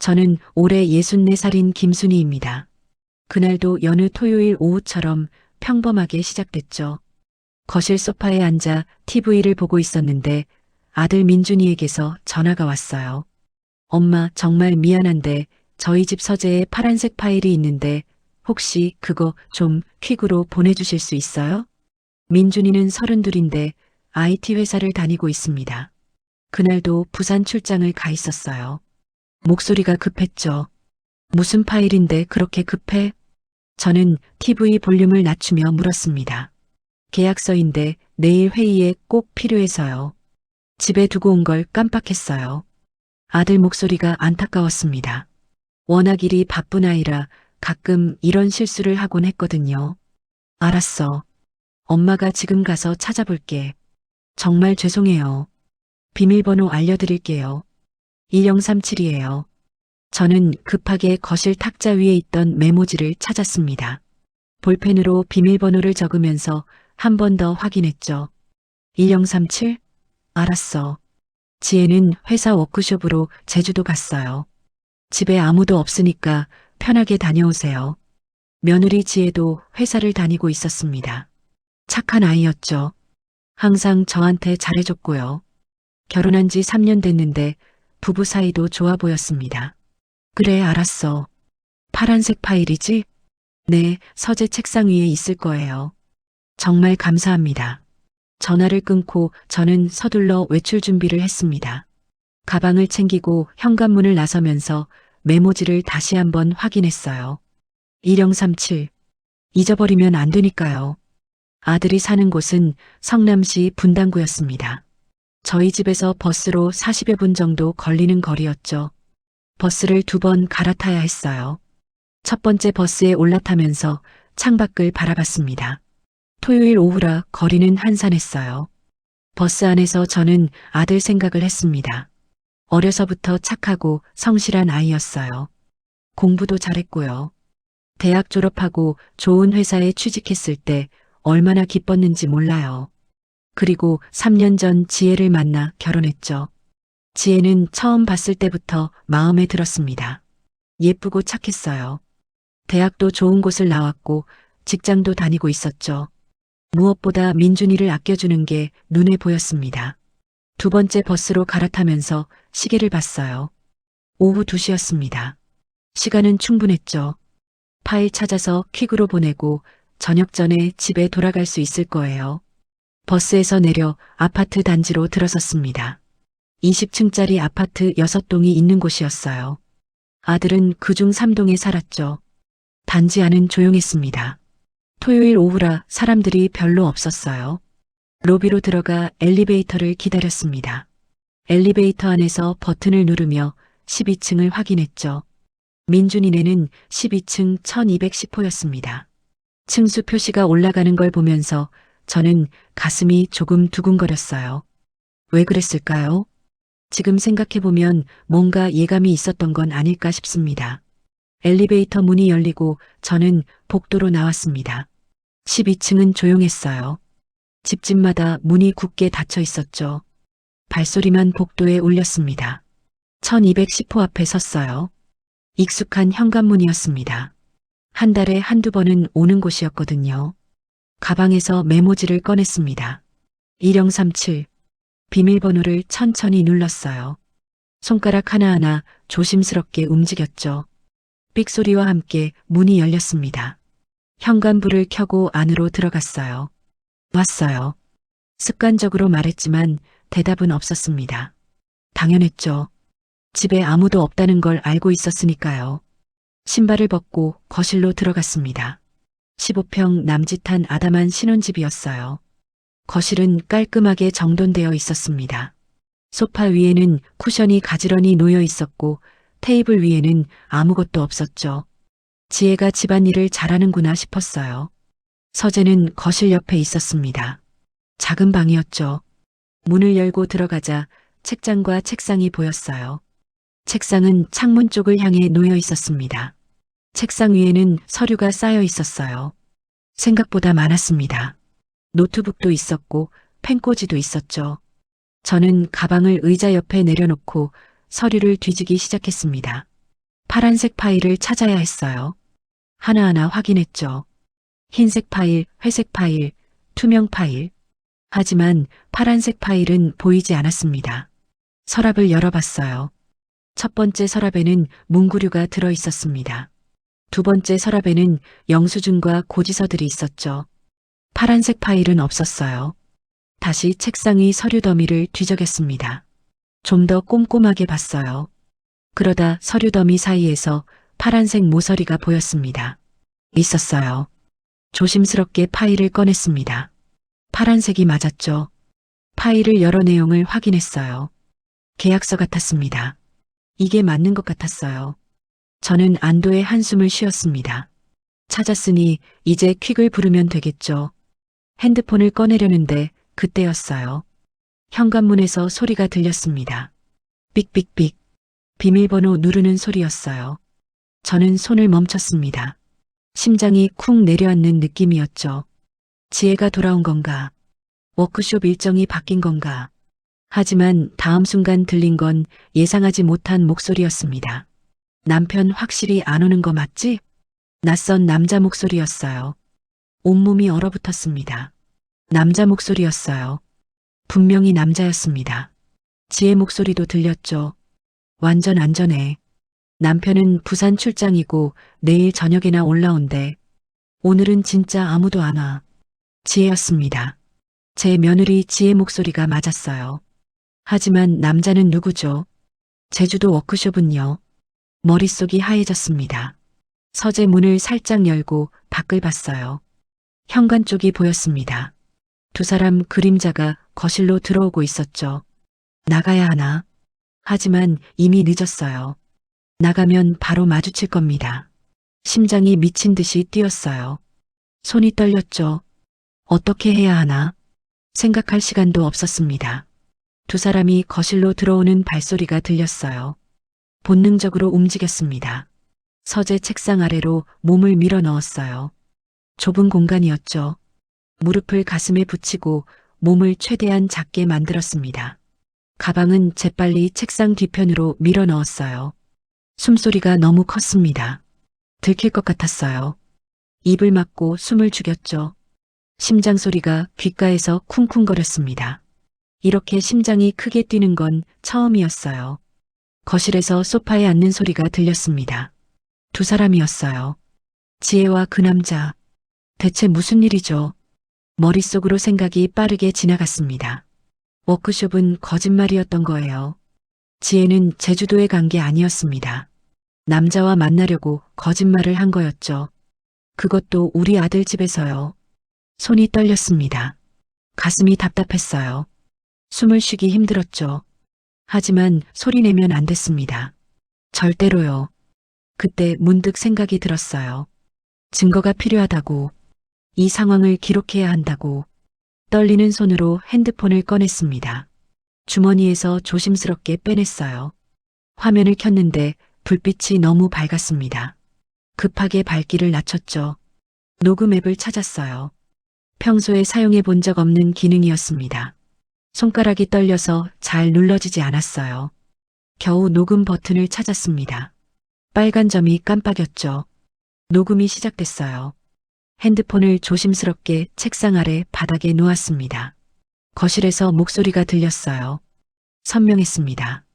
저는 올해 64살인 김순희입니다. 그날도 여느 토요일 오후처럼 평범하게 시작됐죠. 거실 소파에 앉아 TV를 보고 있었는데 아들 민준이에게서 전화가 왔어요. 엄마, 정말 미안한데 저희 집 서재에 파란색 파일이 있는데 혹시 그거 좀 퀵으로 보내주실 수 있어요? 민준이는 32인데 IT 회사를 다니고 있습니다. 그날도 부산 출장을 가 있었어요. 목소리가 급했죠. 무슨 파일인데 그렇게 급해? 저는 TV 볼륨을 낮추며 물었습니다. 계약서인데 내일 회의에 꼭 필요해서요. 집에 두고 온 걸 깜빡했어요. 아들 목소리가 안타까웠습니다. 워낙 일이 바쁜 아이라 가끔 이런 실수를 하곤 했거든요. 알았어. 엄마가 지금 가서 찾아볼게. 정말 죄송해요. 비밀번호 알려드릴게요. 1037이에요. 저는 급하게 거실 탁자 위에 있던 메모지를 찾았습니다. 볼펜으로 비밀번호를 적으면서 한 번 더 확인했죠. 1037? 알았어. 지혜는 회사 워크숍으로 제주도 갔어요. 집에 아무도 없으니까 편하게 다녀오세요. 며느리 지혜도 회사를 다니고 있었습니다. 착한 아이였죠. 항상 저한테 잘해줬고요. 결혼한 지 3년 됐는데 부부 사이도 좋아 보였습니다. 그래, 알았어. 파란색 파일이지? 네, 서재 책상 위에 있을 거예요. 정말 감사합니다. 전화를 끊고 저는 서둘러 외출 준비를 했습니다. 가방을 챙기고 현관문을 나서면서 메모지를 다시 한번 확인했어요. 1037. 잊어버리면 안 되니까요. 아들이 사는 곳은 성남시 분당구였습니다. 저희 집에서 버스로 40여 분 정도 걸리는 거리였죠. 버스를 2번 갈아타야 했어요. 첫 번째 버스에 올라타면서 창밖을 바라봤습니다. 토요일 오후라 거리는 한산했어요. 버스 안에서 저는 아들 생각을 했습니다. 어려서부터 착하고 성실한 아이였어요. 공부도 잘했고요. 대학 졸업하고 좋은 회사에 취직했을 때 얼마나 기뻤는지 몰라요. 그리고 3년 전 지혜를 만나 결혼했죠. 지혜는 처음 봤을 때부터 마음에 들었습니다. 예쁘고 착했어요. 대학도 좋은 곳을 나왔고 직장도 다니고 있었죠. 무엇보다 민준이를 아껴주는 게 눈에 보였습니다. 2번째 버스로 갈아타면서 시계를 봤어요. 오후 2시였습니다. 시간은 충분했죠. 파일 찾아서 퀵으로 보내고 저녁 전에 집에 돌아갈 수 있을 거예요. 버스에서 내려 아파트 단지로 들어섰습니다. 20층짜리 아파트 6동이 있는 곳이었어요. 아들은 그중 3동에 살았죠. 단지 안은 조용했습니다. 토요일 오후라 사람들이 별로 없었어요. 로비로 들어가 엘리베이터를 기다렸습니다. 엘리베이터 안에서 버튼을 누르며 12층을 확인했죠. 민준이네는 12층 1210호였습니다. 층수 표시가 올라가는 걸 보면서 저는 가슴이 조금 두근거렸어요. 왜 그랬을까요? 지금 생각해보면 뭔가 예감이 있었던 건 아닐까 싶습니다. 엘리베이터 문이 열리고 저는 복도로 나왔습니다. 12층은 조용했어요. 집집마다 문이 굳게 닫혀 있었죠. 발소리만 복도에 울렸습니다. 1210호 앞에 섰어요. 익숙한 현관문이었습니다. 한 달에 한두 번은 오는 곳이었거든요. 가방에서 메모지를 꺼냈습니다. 1037. 비밀번호를 천천히 눌렀어요. 손가락 하나하나 조심스럽게 움직였죠. 삑소리와 함께 문이 열렸습니다. 현관불을 켜고 안으로 들어갔어요. 왔어요. 습관적으로 말했지만 대답은 없었습니다. 당연했죠. 집에 아무도 없다는 걸 알고 있었으니까요. 신발을 벗고 거실로 들어갔습니다. 15평 남짓한 아담한 신혼집이었어요. 거실은 깔끔하게 정돈되어 있었습니다. 소파 위에는 쿠션이 가지런히 놓여 있었고 테이블 위에는 아무것도 없었죠. 지혜가 집안일을 잘하는구나 싶었어요. 서재는 거실 옆에 있었습니다. 작은 방이었죠. 문을 열고 들어가자 책장과 책상이 보였어요. 책상은 창문 쪽을 향해 놓여 있었습니다. 책상 위에는 서류가 쌓여 있었어요. 생각보다 많았습니다. 노트북도 있었고 펜꽂이도 있었죠. 저는 가방을 의자 옆에 내려놓고 서류를 뒤지기 시작했습니다. 파란색 파일을 찾아야 했어요. 하나하나 확인했죠. 흰색 파일, 회색 파일, 투명 파일. 하지만 파란색 파일은 보이지 않았습니다. 서랍을 열어봤어요. 첫 번째 서랍에는 문구류가 들어 있었습니다. 두 번째 서랍에는 영수증과 고지서들이 있었죠. 파란색 파일은 없었어요. 다시 책상 위 서류 더미를 뒤적였습니다. 좀 더 꼼꼼하게 봤어요. 그러다 서류 더미 사이에서 파란색 모서리가 보였습니다. 있었어요. 조심스럽게 파일을 꺼냈습니다. 파란색이 맞았죠. 파일을 열어 내용을 확인했어요. 계약서 같았습니다. 이게 맞는 것 같았어요. 저는 안도의 한숨을 쉬었습니다. 찾았으니 이제 퀵을 부르면 되겠죠. 핸드폰을 꺼내려는데 그때였어요. 현관문에서 소리가 들렸습니다. 삑삑삑. 비밀번호 누르는 소리였어요. 저는 손을 멈췄습니다. 심장이 쿵 내려앉는 느낌이었죠. 지혜가 돌아온 건가? 워크숍 일정이 바뀐 건가? 하지만 다음 순간 들린 건 예상하지 못한 목소리였습니다. 남편 확실히 안 오는 거 맞지? 낯선 남자 목소리였어요. 온몸이 얼어붙었습니다. 남자 목소리였어요. 분명히 남자였습니다. 지혜 목소리도 들렸죠. 완전 안전해. 남편은 부산 출장이고 내일 저녁에나 올라온대. 오늘은 진짜 아무도 안 와. 지혜였습니다. 제 며느리 지혜 목소리가 맞았어요. 하지만 남자는 누구죠? 제주도 워크숍은요? 머릿속이 하얘졌습니다. 서재 문을 살짝 열고 밖을 봤어요. 현관 쪽이 보였습니다. 두 사람 그림자가 거실로 들어오고 있었죠. 나가야 하나? 하지만 이미 늦었어요. 나가면 바로 마주칠 겁니다. 심장이 미친 듯이 뛰었어요. 손이 떨렸죠. 어떻게 해야 하나? 생각할 시간도 없었습니다. 두 사람이 거실로 들어오는 발소리가 들렸어요. 본능적으로 움직였습니다. 서재 책상 아래로 몸을 밀어 넣었어요. 좁은 공간이었죠. 무릎을 가슴에 붙이고 몸을 최대한 작게 만들었습니다. 가방은 재빨리 책상 뒤편으로 밀어 넣었어요. 숨소리가 너무 컸습니다. 들킬 것 같았어요. 입을 막고 숨을 죽였죠. 심장 소리가 귓가에서 쿵쿵거렸습니다. 이렇게 심장이 크게 뛰는 건 처음이었어요. 거실에서 소파에 앉는 소리가 들렸습니다. 두 사람이었어요. 지혜와 그 남자. 대체 무슨 일이죠? 머릿속으로 생각이 빠르게 지나갔습니다. 워크숍은 거짓말이었던 거예요. 지혜는 제주도에 간 게 아니었습니다. 남자와 만나려고 거짓말을 한 거였죠. 그것도 우리 아들 집에서요. 손이 떨렸습니다. 가슴이 답답했어요. 숨을 쉬기 힘들었죠. 하지만 소리 내면 안 됐습니다. 절대로요. 그때 문득 생각이 들었어요. 증거가 필요하다고. 이 상황을 기록해야 한다고. 떨리는 손으로 핸드폰을 꺼냈습니다. 주머니에서 조심스럽게 빼냈어요. 화면을 켰는데 불빛이 너무 밝았습니다. 급하게 밝기를 낮췄죠. 녹음 앱을 찾았어요. 평소에 사용해 본 적 없는 기능이었습니다. 손가락이 떨려서 잘 눌러지지 않았어요. 겨우 녹음 버튼을 찾았습니다. 빨간 점이 깜빡였죠. 녹음이 시작됐어요. 핸드폰을 조심스럽게 책상 아래 바닥에 놓았습니다. 거실에서 목소리가 들렸어요. 선명했습니다.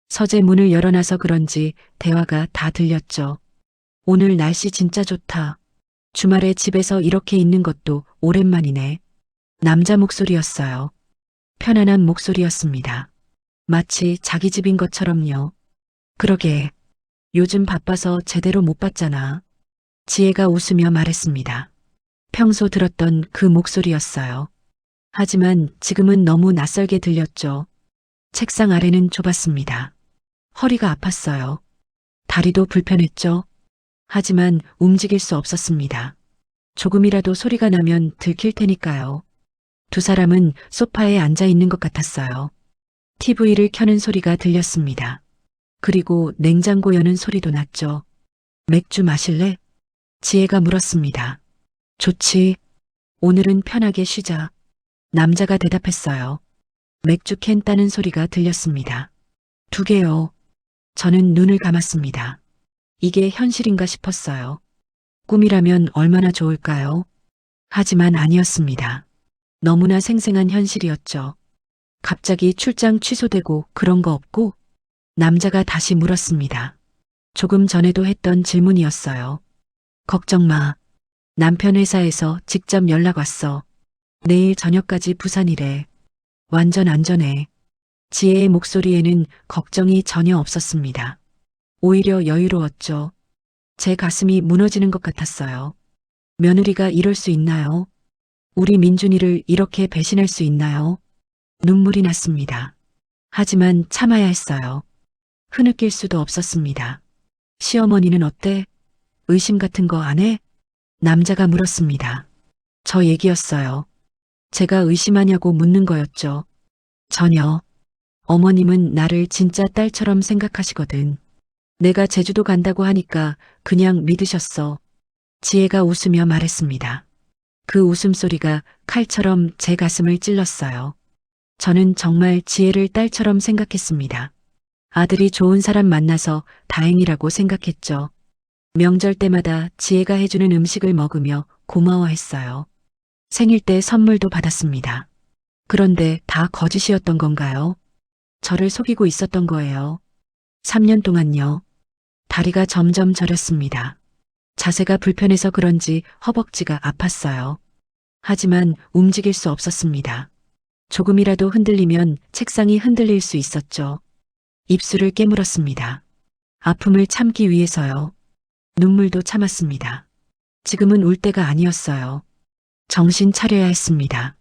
서재 문을 열어놔서 그런지 대화가 다 들렸죠. 오늘 날씨 진짜 좋다. 주말에 집에서 이렇게 있는 것도 오랜만이네. 남자 목소리였어요. 편안한 목소리였습니다. 마치 자기 집인 것처럼요. 그러게. 요즘 바빠서 제대로 못 봤잖아. 지혜가 웃으며 말했습니다. 평소 들었던 그 목소리였어요. 하지만 지금은 너무 낯설게 들렸죠. 책상 아래는 좁았습니다. 허리가 아팠어요. 다리도 불편했죠. 하지만 움직일 수 없었습니다. 조금이라도 소리가 나면 들킬 테니까요. 두 사람은 소파에 앉아 있는 것 같았어요. TV를 켜는 소리가 들렸습니다. 그리고 냉장고 여는 소리도 났죠. 맥주 마실래? 지혜가 물었습니다. 좋지. 오늘은 편하게 쉬자. 남자가 대답했어요. 맥주 캔 따는 소리가 들렸습니다. 두 개요. 저는 눈을 감았습니다. 이게 현실인가 싶었어요. 꿈이라면 얼마나 좋을까요? 하지만 아니었습니다. 너무나 생생한 현실이었죠. 갑자기 출장 취소되고 그런 거 없고? 남자가 다시 물었습니다. 조금 전에도 했던 질문이었어요. 걱정 마. 남편 회사에서 직접 연락 왔어. 내일 저녁까지 부산이래. 완전 안전해. 지혜의 목소리에는 걱정이 전혀 없었습니다. 오히려 여유로웠죠. 제 가슴이 무너지는 것 같았어요. 며느리가 이럴 수 있나요? 우리 민준이를 이렇게 배신할 수 있나요? 눈물이 났습니다. 하지만 참아야 했어요. 흐느낄 수도 없었습니다. 시어머니는 어때? 의심 같은 거 안 해? 남자가 물었습니다. 저 얘기였어요. 제가 의심하냐고 묻는 거였죠. 전혀. 어머님은 나를 진짜 딸처럼 생각하시거든. 내가 제주도 간다고 하니까 그냥 믿으셨어. 지혜가 웃으며 말했습니다. 그 웃음소리가 칼처럼 제 가슴을 찔렀어요. 저는 정말 지혜를 딸처럼 생각했습니다. 아들이 좋은 사람 만나서 다행이라고 생각했죠. 명절 때마다 지혜가 해주는 음식을 먹으며 고마워했어요. 생일 때 선물도 받았습니다. 그런데 다 거짓이었던 건가요? 저를 속이고 있었던 거예요. 3년 동안요. 다리가 점점 저렸습니다. 자세가 불편해서 그런지 허벅지가 아팠어요. 하지만 움직일 수 없었습니다. 조금이라도 흔들리면 책상이 흔들릴 수 있었죠. 입술을 깨물었습니다. 아픔을 참기 위해서요. 눈물도 참았습니다. 지금은 울 때가 아니었어요. 정신 차려야 했습니다.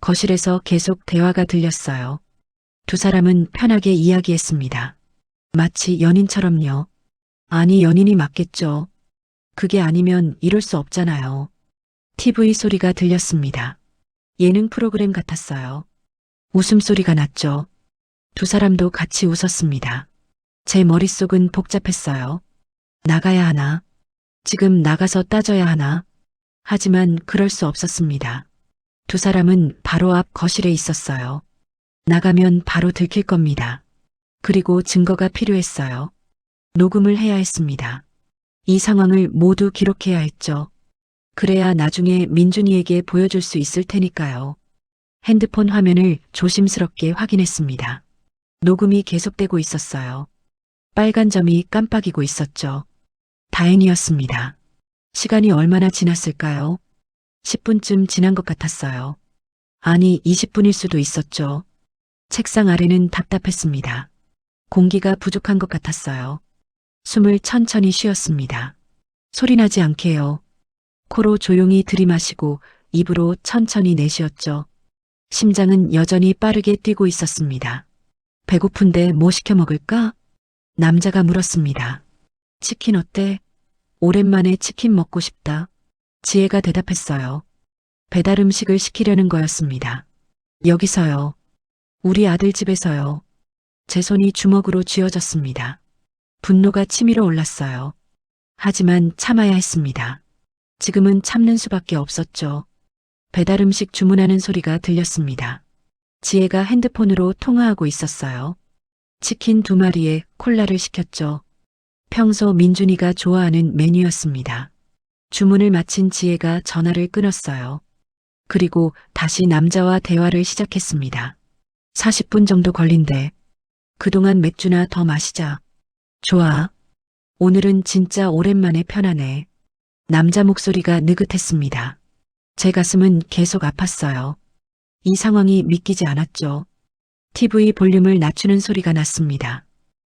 거실에서 계속 대화가 들렸어요. 두 사람은 편하게 이야기했습니다. 마치 연인처럼요. 아니, 연인이 맞겠죠. 그게 아니면 이럴 수 없잖아요. TV 소리가 들렸습니다. 예능 프로그램 같았어요. 웃음소리가 났죠. 두 사람도 같이 웃었습니다. 제 머릿속은 복잡했어요. 나가야 하나? 지금 나가서 따져야 하나? 하지만 그럴 수 없었습니다. 두 사람은 바로 앞 거실에 있었어요. 나가면 바로 들킬 겁니다. 그리고 증거가 필요했어요. 녹음을 해야 했습니다. 이 상황을 모두 기록해야 했죠. 그래야 나중에 민준이에게 보여줄 수 있을 테니까요. 핸드폰 화면을 조심스럽게 확인했습니다. 녹음이 계속되고 있었어요. 빨간 점이 깜빡이고 있었죠. 다행이었습니다. 시간이 얼마나 지났을까요? 10분쯤 지난 것 같았어요. 아니, 20분일 수도 있었죠. 책상 아래는 답답했습니다. 공기가 부족한 것 같았어요. 숨을 천천히 쉬었습니다. 소리나지 않게요. 코로 조용히 들이마시고 입으로 천천히 내쉬었죠. 심장은 여전히 빠르게 뛰고 있었습니다. 배고픈데 뭐 시켜 먹을까? 남자가 물었습니다. 치킨 어때? 오랜만에 치킨 먹고 싶다. 지혜가 대답했어요. 배달 음식을 시키려는 거였습니다. 여기서요. 우리 아들 집에서요. 제 손이 주먹으로 쥐어졌습니다. 분노가 치밀어 올랐어요. 하지만 참아야 했습니다. 지금은 참는 수밖에 없었죠. 배달 음식 주문하는 소리가 들렸습니다. 지혜가 핸드폰으로 통화하고 있었어요. 치킨 2마리에 콜라를 시켰죠. 평소 민준이가 좋아하는 메뉴였습니다. 주문을 마친 지혜가 전화를 끊었어요. 그리고 다시 남자와 대화를 시작했습니다. 40분 정도 걸린대. 그동안 맥주나 더 마시자. 좋아. 오늘은 진짜 오랜만에 편하네. 남자 목소리가 느긋했습니다. 제 가슴은 계속 아팠어요. 이 상황이 믿기지 않았죠. TV 볼륨을 낮추는 소리가 났습니다.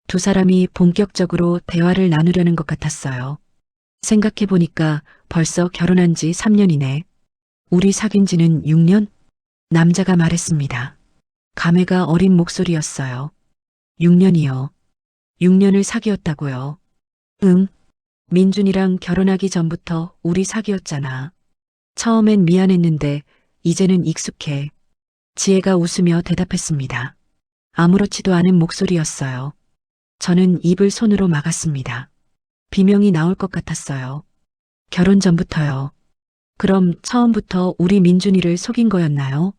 두 사람이 본격적으로 대화를 나누려는 것 같았어요. 생각해보니까 벌써 결혼한 지 3년이네. 우리 사귄 지는 6년? 남자가 말했습니다. 감회가 어린 목소리였어요. 6년이요. 6년을 사귀었다고요. 응. 민준이랑 결혼하기 전부터 우리 사귀었잖아. 처음엔 미안했는데 이제는 익숙해. 지혜가 웃으며 대답했습니다. 아무렇지도 않은 목소리였어요. 저는 입을 손으로 막았습니다. 비명이 나올 것 같았어요. 결혼 전부터요. 그럼 처음부터 우리 민준이를 속인 거였나요?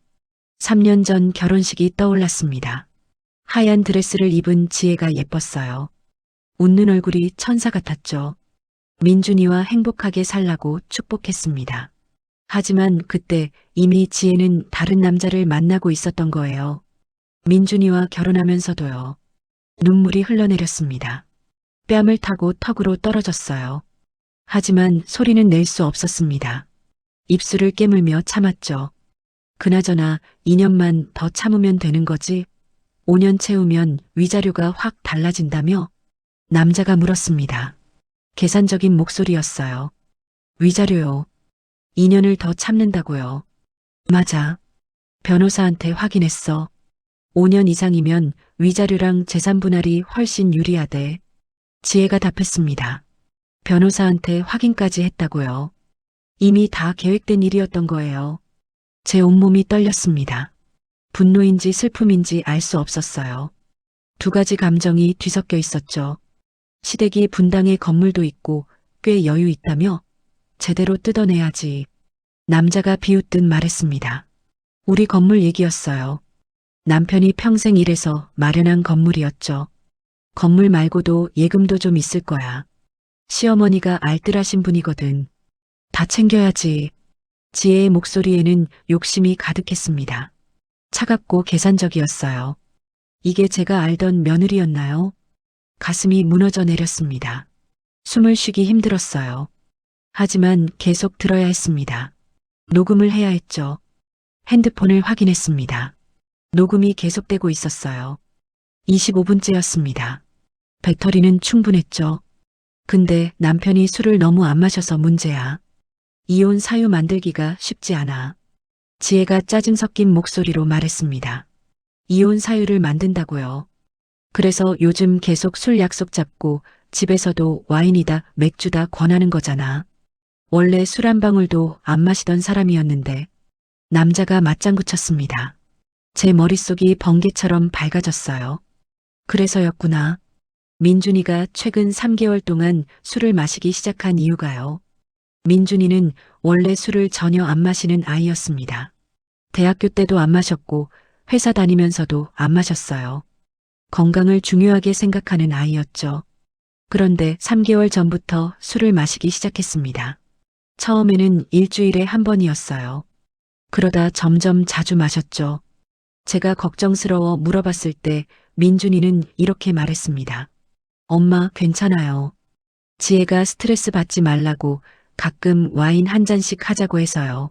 3년 전 결혼식이 떠올랐습니다. 하얀 드레스를 입은 지혜가 예뻤어요. 웃는 얼굴이 천사 같았죠. 민준이와 행복하게 살라고 축복했습니다. 하지만 그때 이미 지혜는 다른 남자를 만나고 있었던 거예요. 민준이와 결혼하면서도요. 눈물이 흘러내렸습니다. 뺨을 타고 턱으로 떨어졌어요. 하지만 소리는 낼 수 없었습니다. 입술을 깨물며 참았죠. 그나저나 2년만 더 참으면 되는 거지. 5년 채우면 위자료가 확 달라진다며? 남자가 물었습니다. 계산적인 목소리였어요. 위자료요. 2년을 더 참는다고요. 맞아. 변호사한테 확인했어. 5년 이상이면 위자료랑 재산 분할이 훨씬 유리하대. 지혜가 답했습니다. 변호사한테 확인까지 했다고요. 이미 다 계획된 일이었던 거예요. 제 온몸이 떨렸습니다. 분노인지 슬픔인지 알 수 없었어요. 두 가지 감정이 뒤섞여 있었죠. 시댁이 분당에 건물도 있고 꽤 여유 있다며? 제대로 뜯어내야지. 남자가 비웃듯 말했습니다. 우리 건물 얘기였어요. 남편이 평생 일해서 마련한 건물이었죠. 건물 말고도 예금도 좀 있을 거야. 시어머니가 알뜰하신 분이거든. 다 챙겨야지. 지혜의 목소리에는 욕심이 가득했습니다. 차갑고 계산적이었어요. 이게 제가 알던 며느리였나요? 가슴이 무너져 내렸습니다. 숨을 쉬기 힘들었어요. 하지만 계속 들어야 했습니다. 녹음을 해야 했죠. 핸드폰을 확인했습니다. 녹음이 계속되고 있었어요. 25분째였습니다. 배터리는 충분했죠. 근데 남편이 술을 너무 안 마셔서 문제야. 이혼 사유 만들기가 쉽지 않아. 지혜가 짜증 섞인 목소리로 말했습니다. 이혼 사유를 만든다고요. 그래서 요즘 계속 술 약속 잡고 집에서도 와인이다 맥주다 권하는 거잖아. 원래 술 한 방울도 안 마시던 사람이었는데. 남자가 맞장구 쳤습니다. 제 머릿속이 번개처럼 밝아졌어요. 그래서였구나. 민준이가 최근 3개월 동안 술을 마시기 시작한 이유가요. 민준이는 원래 술을 전혀 안 마시는 아이였습니다. 대학교 때도 안 마셨고 회사 다니면서도 안 마셨어요. 건강을 중요하게 생각하는 아이였죠. 그런데 3개월 전부터 술을 마시기 시작했습니다. 처음에는 일주일에 한 번이었어요. 그러다 점점 자주 마셨죠. 제가 걱정스러워 물어봤을 때 민준이는 이렇게 말했습니다. 엄마, 괜찮아요. 지혜가 스트레스 받지 말라고 가끔 와인 한 잔씩 하자고 해서요.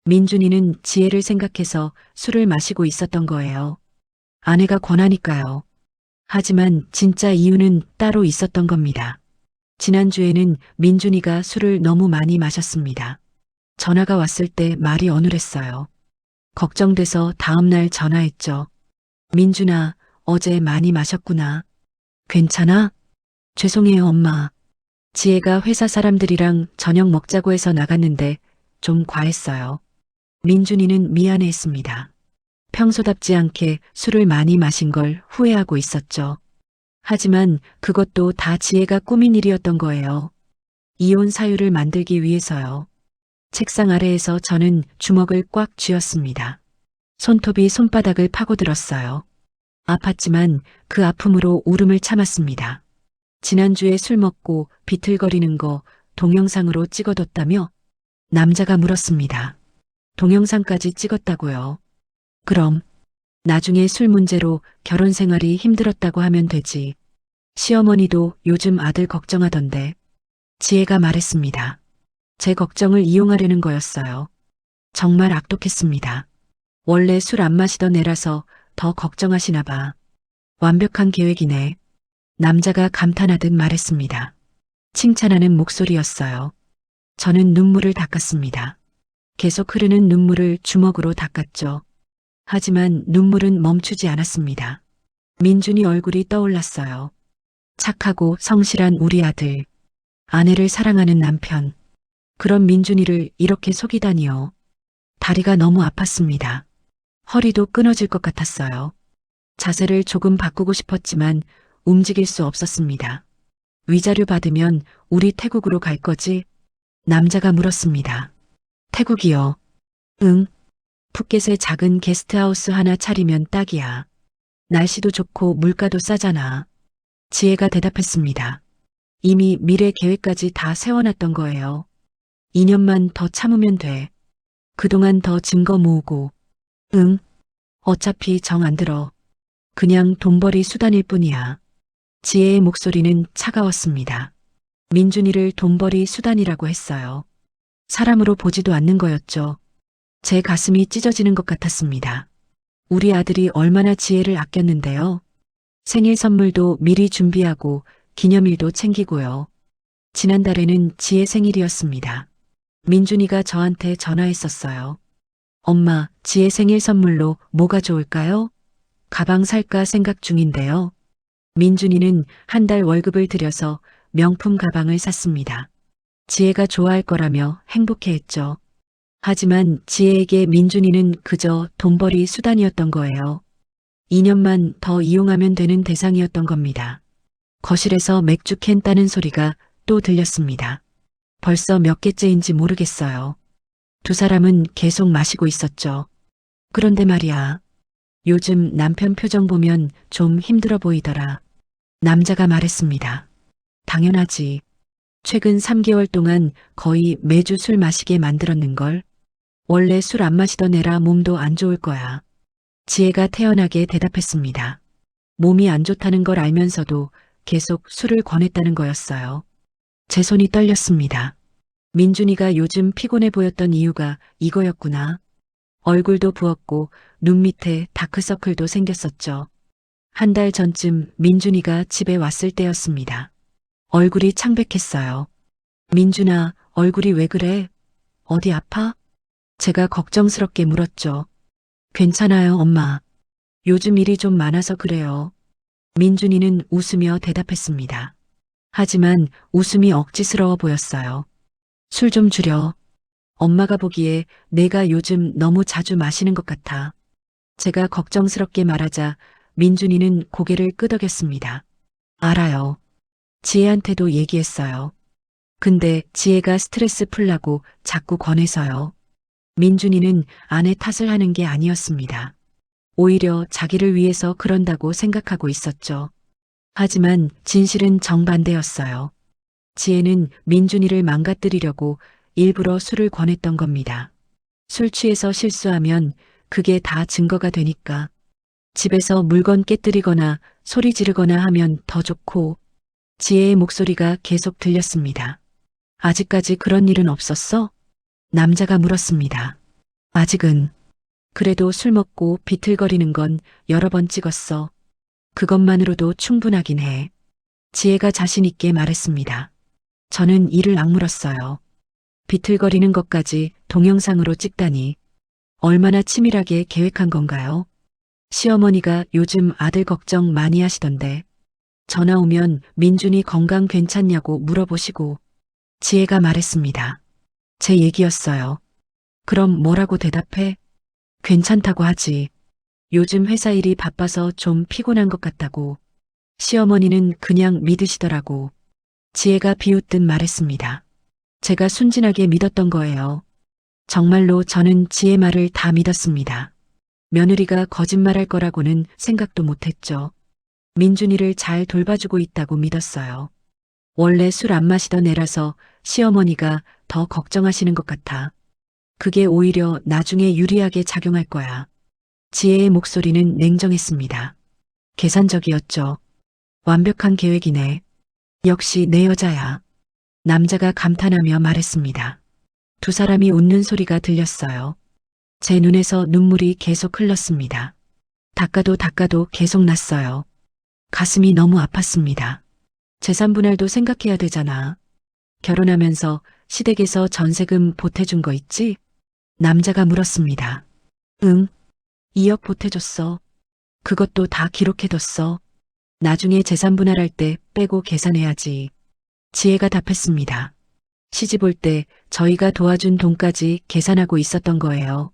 민준이는 지혜를 생각해서 술을 마시고 있었던 거예요. 아내가 권하니까요. 하지만 진짜 이유는 따로 있었던 겁니다. 지난주에는 민준이가 술을 너무 많이 마셨습니다. 전화가 왔을 때 말이 어눌했어요. 걱정돼서 다음날 전화했죠. 민준아, 어제 많이 마셨구나. 괜찮아? 죄송해요, 엄마. 지혜가 회사 사람들이랑 저녁 먹자고 해서 나갔는데 좀 과했어요. 민준이는 미안해했습니다. 평소답지 않게 술을 많이 마신 걸 후회하고 있었죠. 하지만 그것도 다 지혜가 꾸민 일이었던 거예요. 이혼 사유를 만들기 위해서요. 책상 아래에서 저는 주먹을 꽉 쥐었습니다. 손톱이 손바닥을 파고들었어요. 아팠지만 그 아픔으로 울음을 참았습니다. 지난주에 술 먹고 비틀거리는 거 동영상으로 찍어뒀다며? 남자가 물었습니다. 동영상까지 찍었다고요. 그럼 나중에 술 문제로 결혼 생활이 힘들었다고 하면 되지. 시어머니도 요즘 아들 걱정하던데. 지혜가 말했습니다. 제 걱정을 이용하려는 거였어요. 정말 악독했습니다. 원래 술 안 마시던 애라서 더 걱정하시나 봐. 완벽한 계획이네. 남자가 감탄하듯 말했습니다. 칭찬하는 목소리였어요. 저는 눈물을 닦았습니다. 계속 흐르는 눈물을 주먹으로 닦았죠. 하지만 눈물은 멈추지 않았습니다. 민준이 얼굴이 떠올랐어요. 착하고 성실한 우리 아들. 아내를 사랑하는 남편. 그런 민준이를 이렇게 속이다니요. 다리가 너무 아팠습니다. 허리도 끊어질 것 같았어요. 자세를 조금 바꾸고 싶었지만 움직일 수 없었습니다. 위자료 받으면 우리 태국으로 갈 거지? 남자가 물었습니다. 태국이요. 응. 푸켓에 작은 게스트하우스 하나 차리면 딱이야. 날씨도 좋고 물가도 싸잖아. 지혜가 대답했습니다. 이미 미래 계획까지 다 세워놨던 거예요. 2년만 더 참으면 돼. 그동안 더 증거 모으고. 응, 어차피 정 안 들어. 그냥 돈벌이 수단일 뿐이야. 지혜의 목소리는 차가웠습니다. 민준이를 돈벌이 수단이라고 했어요. 사람으로 보지도 않는 거였죠. 제 가슴이 찢어지는 것 같았습니다. 우리 아들이 얼마나 지혜를 아꼈는데요. 생일 선물도 미리 준비하고 기념일도 챙기고요. 지난달에는 지혜 생일이었습니다. 민준이가 저한테 전화했었어요. 엄마, 지혜 생일 선물로 뭐가 좋을까요? 가방 살까 생각 중인데요. 민준이는 한 달 월급을 들여서 명품 가방을 샀습니다. 지혜가 좋아할 거라며 행복해했죠. 하지만 지혜에게 민준이는 그저 돈벌이 수단이었던 거예요. 2년만 더 이용하면 되는 대상이었던 겁니다. 거실에서 맥주 캔 따는 소리가 또 들렸습니다. 벌써 몇 개째인지 모르겠어요. 두 사람은 계속 마시고 있었죠. 그런데 말이야. 요즘 남편 표정 보면 좀 힘들어 보이더라. 남자가 말했습니다. 당연하지. 최근 3개월 동안 거의 매주 술 마시게 만들었는걸. 원래 술 안 마시던 애라 몸도 안 좋을 거야. 지혜가 태연하게 대답했습니다. 몸이 안 좋다는 걸 알면서도 계속 술을 권했다는 거였어요. 제 손이 떨렸습니다. 민준이가 요즘 피곤해 보였던 이유가 이거였구나. 얼굴도 부었고 눈 밑에 다크서클도 생겼었죠. 한 달 전쯤 민준이가 집에 왔을 때였습니다. 얼굴이 창백했어요. 민준아, 얼굴이 왜 그래? 어디 아파? 제가 걱정스럽게 물었죠. 괜찮아요, 엄마. 요즘 일이 좀 많아서 그래요. 민준이는 웃으며 대답했습니다. 하지만 웃음이 억지스러워 보였어요. 술 좀 줄여. 엄마가 보기에 내가 요즘 너무 자주 마시는 것 같아. 제가 걱정스럽게 말하자 민준이는 고개를 끄덕였습니다. 알아요. 지혜한테도 얘기했어요. 근데 지혜가 스트레스 풀라고 자꾸 권해서요. 민준이는 아내 탓을 하는 게 아니었습니다. 오히려 자기를 위해서 그런다고 생각하고 있었죠. 하지만 진실은 정반대였어요. 지혜는 민준이를 망가뜨리려고 일부러 술을 권했던 겁니다. 술 취해서 실수하면 그게 다 증거가 되니까. 집에서 물건 깨뜨리거나 소리 지르거나 하면 더 좋고. 지혜의 목소리가 계속 들렸습니다. 아직까지 그런 일은 없었어? 남자가 물었습니다. 아직은. 그래도 술 먹고 비틀거리는 건 여러 번 찍었어. 그것만으로도 충분하긴 해. 지혜가 자신 있게 말했습니다. 저는 이를 악물었어요. 비틀거리는 것까지 동영상으로 찍다니. 얼마나 치밀하게 계획한 건가요? 시어머니가 요즘 아들 걱정 많이 하시던데. 전화 오면 민준이 건강 괜찮냐고 물어보시고. 지혜가 말했습니다. 제 얘기였어요. 그럼 뭐라고 대답해? 괜찮다고 하지. 요즘 회사 일이 바빠서 좀 피곤한 것 같다고. 시어머니는 그냥 믿으시더라고. 지혜가 비웃듯 말했습니다. 제가 순진하게 믿었던 거예요. 정말로 저는 지혜 말을 다 믿었습니다. 며느리가 거짓말할 거라고는 생각도 못했죠. 민준이를 잘 돌봐주고 있다고 믿었어요. 원래 술 안 마시던 애라서 시어머니가 더 걱정하시는 것 같아. 그게 오히려 나중에 유리하게 작용할 거야. 지혜의 목소리는 냉정했습니다. 계산적이었죠. 완벽한 계획이네. 역시 내 여자야. 남자가 감탄하며 말했습니다. 두 사람이 웃는 소리가 들렸어요. 제 눈에서 눈물이 계속 흘렀습니다. 닦아도 계속 났어요. 가슴이 너무 아팠습니다. 재산 분할도 생각해야 되잖아. 결혼하면서 시댁에서 전세금 보태준 거 있지? 남자가 물었습니다. 응, 2억 보태줬어. 그것도 다 기록해뒀어. 나중에 재산 분할할 때 빼고 계산해야지. 지혜가 답했습니다. 시집 올 때 저희가 도와준 돈까지 계산하고 있었던 거예요.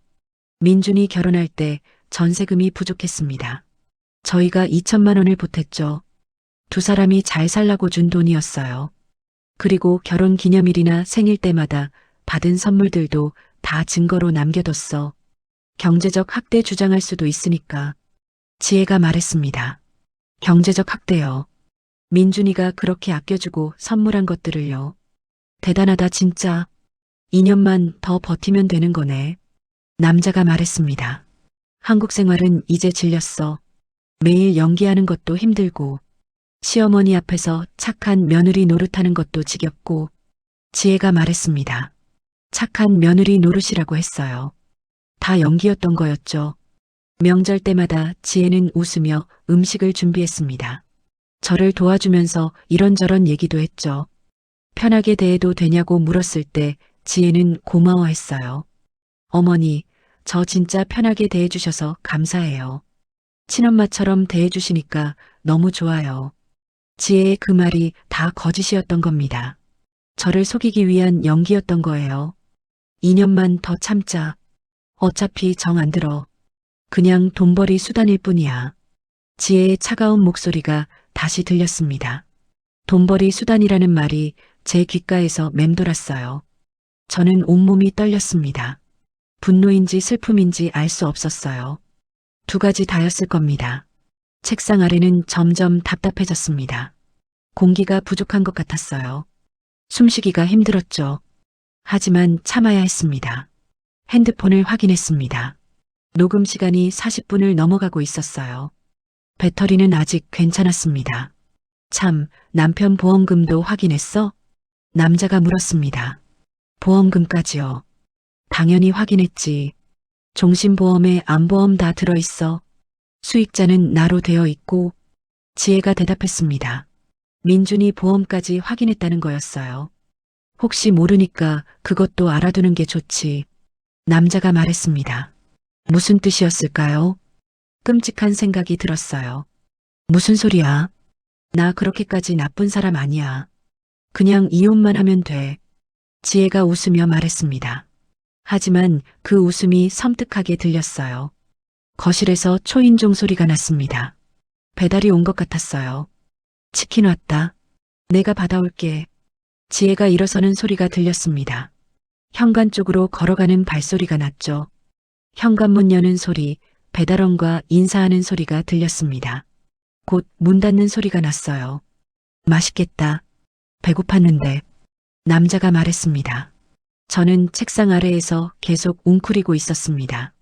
민준이 결혼할 때 전세금이 부족했습니다. 저희가 2천만 원을 보탰죠. 두 사람이 잘 살라고 준 돈이었어요. 그리고 결혼 기념일이나 생일 때마다 받은 선물들도 다 증거로 남겨뒀어. 경제적 학대 주장할 수도 있으니까. 지혜가 말했습니다. 경제적 학대요. 민준이가 그렇게 아껴주고 선물한 것들을요. 대단하다 진짜. 2년만 더 버티면 되는 거네. 남자가 말했습니다. 한국 생활은 이제 질렸어. 매일 연기하는 것도 힘들고 시어머니 앞에서 착한 며느리 노릇하는 것도 지겹고. 지혜가 말했습니다. 착한 며느리 노릇이라고 했어요. 다 연기였던 거였죠. 명절 때마다 지혜는 웃으며 음식을 준비했습니다. 저를 도와주면서 이런저런 얘기도 했죠. 편하게 대해도 되냐고 물었을 때 지혜는 고마워했어요. 어머니, 저 진짜 편하게 대해주셔서 감사해요. 친엄마처럼 대해주시니까 너무 좋아요. 지혜의 그 말이 다 거짓이었던 겁니다. 저를 속이기 위한 연기였던 거예요. 2년만 더 참자. 어차피 정 안 들어. 그냥 돈벌이 수단일 뿐이야. 지혜의 차가운 목소리가 다시 들렸습니다. 돈벌이 수단이라는 말이 제 귓가에서 맴돌았어요. 저는 온몸이 떨렸습니다. 분노인지 슬픔인지 알 수 없었어요. 두 가지 다였을 겁니다. 책상 아래는 점점 답답해졌습니다. 공기가 부족한 것 같았어요. 숨쉬기가 힘들었죠. 하지만 참아야 했습니다. 핸드폰을 확인했습니다. 녹음 시간이 40분을 넘어가고 있었어요. 배터리는 아직 괜찮았습니다. 참, 남편 보험금도 확인했어? 남자가 물었습니다. 보험금까지요. 당연히 확인했지. 종신보험에 암보험 다 들어있어. 수익자는 나로 되어 있고. 지혜가 대답했습니다. 민준이 보험까지 확인했다는 거였어요. 혹시 모르니까 그것도 알아두는 게 좋지. 남자가 말했습니다. 무슨 뜻이었을까요? 끔찍한 생각이 들었어요. 무슨 소리야? 나 그렇게까지 나쁜 사람 아니야. 그냥 이혼만 하면 돼. 지혜가 웃으며 말했습니다. 하지만 그 웃음이 섬뜩하게 들렸어요. 거실에서 초인종 소리가 났습니다. 배달이 온 것 같았어요. 치킨 왔다. 내가 받아올게. 지혜가 일어서는 소리가 들렸습니다. 현관 쪽으로 걸어가는 발소리가 났죠. 현관문 여는 소리, 배달원과 인사하는 소리가 들렸습니다. 곧 문 닫는 소리가 났어요. 맛있겠다. 배고팠는데. 남자가 말했습니다. 저는 책상 아래에서 계속 웅크리고 있었습니다.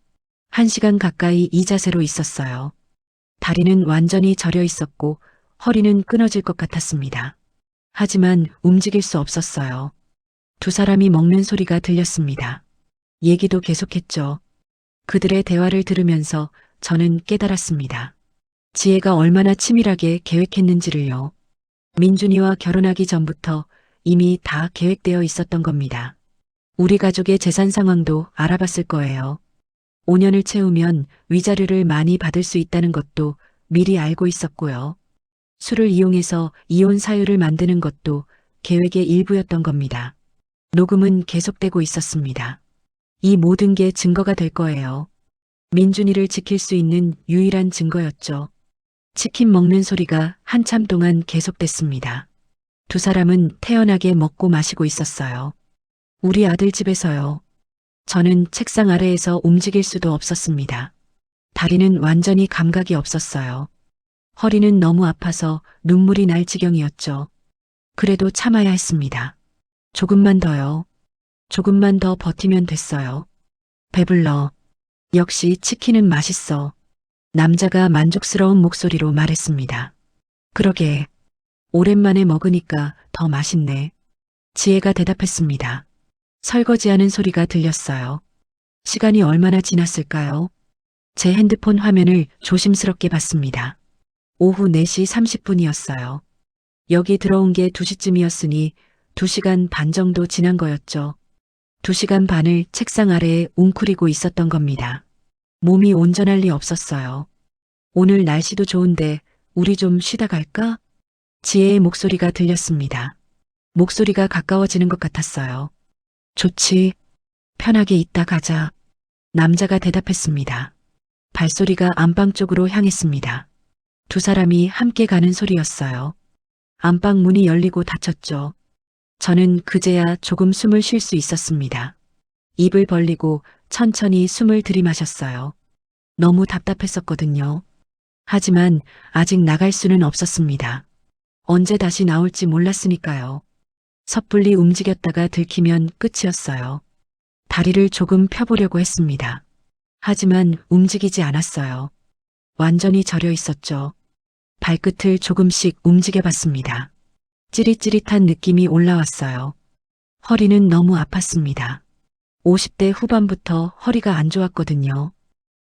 1시간 가까이 이 자세로 있었어요. 다리는 완전히 저려 있었고 허리는 끊어질 것 같았습니다. 하지만 움직일 수 없었어요. 두 사람이 먹는 소리가 들렸습니다. 얘기도 계속했죠. 그들의 대화를 들으면서 저는 깨달았습니다. 지혜가 얼마나 치밀하게 계획했는지를요. 민준이와 결혼하기 전부터 이미 다 계획되어 있었던 겁니다. 우리 가족의 재산 상황도 알아봤을 거예요. 5년을 채우면 위자료를 많이 받을 수 있다는 것도 미리 알고 있었고요. 술을 이용해서 이혼 사유를 만드는 것도 계획의 일부였던 겁니다. 녹음은 계속되고 있었습니다. 이 모든 게 증거가 될 거예요. 민준이를 지킬 수 있는 유일한 증거였죠. 치킨 먹는 소리가 한참 동안 계속됐습니다. 두 사람은 태연하게 먹고 마시고 있었어요. 우리 아들 집에서요. 저는 책상 아래에서 움직일 수도 없었습니다. 다리는 완전히 감각이 없었어요. 허리는 너무 아파서 눈물이 날 지경이었죠. 그래도 참아야 했습니다. 조금만 더요. 조금만 더 버티면 됐어요. 배불러. 역시 치킨은 맛있어. 남자가 만족스러운 목소리로 말했습니다. 그러게. 오랜만에 먹으니까 더 맛있네. 지혜가 대답했습니다. 설거지하는 소리가 들렸어요. 시간이 얼마나 지났을까요? 제 핸드폰 화면을 조심스럽게 봤습니다. 오후 4시 30분이었어요. 여기 들어온 게 2시쯤이었으니 2시간 반 정도 지난 거였죠. 2시간 반을 책상 아래에 웅크리고 있었던 겁니다. 몸이 온전할 리 없었어요. 오늘 날씨도 좋은데 우리 좀 쉬다 갈까? 지혜의 목소리가 들렸습니다. 목소리가 가까워지는 것 같았어요. 좋지. 편하게 있다 가자. 남자가 대답했습니다. 발소리가 안방 쪽으로 향했습니다. 두 사람이 함께 가는 소리였어요. 안방 문이 열리고 닫혔죠. 저는 그제야 조금 숨을 쉴 수 있었습니다. 입을 벌리고 천천히 숨을 들이마셨어요. 너무 답답했었거든요. 하지만 아직 나갈 수는 없었습니다. 언제 다시 나올지 몰랐으니까요. 섣불리 움직였다가 들키면 끝이었어요. 다리를 조금 펴보려고 했습니다. 하지만 움직이지 않았어요. 완전히 절여 있었죠. 발끝을 조금씩 움직여 봤습니다. 찌릿찌릿한 느낌이 올라왔어요. 허리는 너무 아팠습니다. 50대 후반부터 허리가 안 좋았거든요.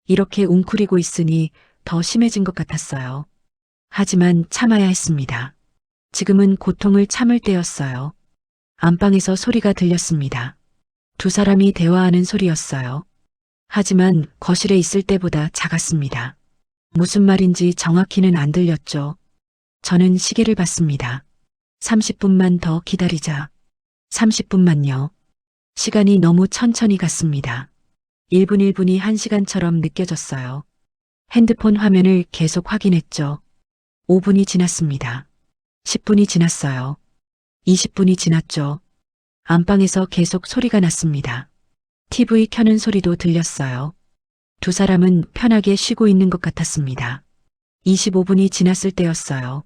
이렇게 웅크리고 있으니 더 심해진 것 같았어요. 하지만 참아야 했습니다. 지금은 고통을 참을 때였어요. 안방에서 소리가 들렸습니다. 두 사람이 대화하는 소리였어요. 하지만 거실에 있을 때보다 작았습니다. 무슨 말인지 정확히는 안 들렸죠. 저는 시계를 봤습니다. 30분만 더 기다리자. 30분만요. 시간이 너무 천천히 갔습니다. 1분 1분이 1시간처럼 느껴졌어요. 핸드폰 화면을 계속 확인했죠. 5분이 지났습니다. 10분이 지났어요. 20분이 지났죠. 안방에서 계속 소리가 났습니다. TV 켜는 소리도 들렸어요. 두 사람은 편하게 쉬고 있는 것 같았습니다. 25분이 지났을 때였어요.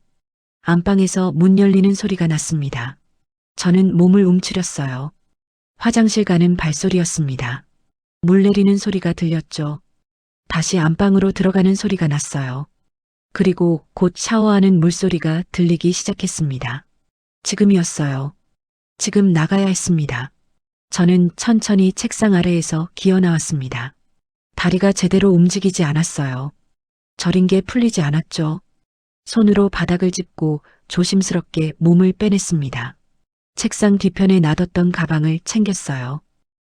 안방에서 문 열리는 소리가 났습니다. 저는 몸을 움츠렸어요. 화장실 가는 발소리였습니다. 물 내리는 소리가 들렸죠. 다시 안방으로 들어가는 소리가 났어요. 그리고 곧 샤워하는 물소리가 들리기 시작했습니다. 지금이었어요. 지금 나가야 했습니다. 저는 천천히 책상 아래에서 기어 나왔습니다. 다리가 제대로 움직이지 않았어요. 저린 게 풀리지 않았죠. 손으로 바닥을 짚고 조심스럽게 몸을 빼냈습니다. 책상 뒤편에 놔뒀던 가방을 챙겼어요.